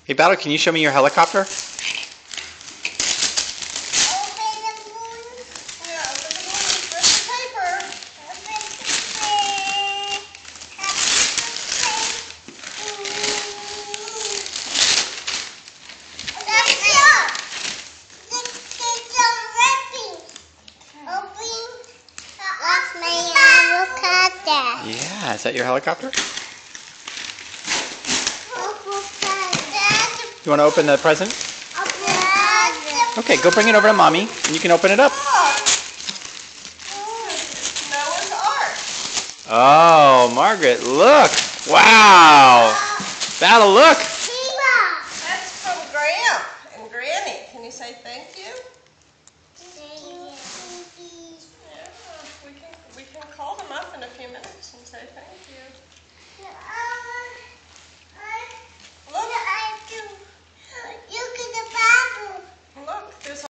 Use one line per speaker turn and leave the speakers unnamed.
Hey, Battle, can you show me your helicopter? Yeah, is that your helicopter? You want to open the present? Okay, go bring it over to Mommy, and you can open it up.
Noah's Ark.
Oh, Margaret, look! Wow! Battle, look!
That's from Graham and Granny. Can you say thank you? Yeah, we can call them up in a few minutes and say thank you.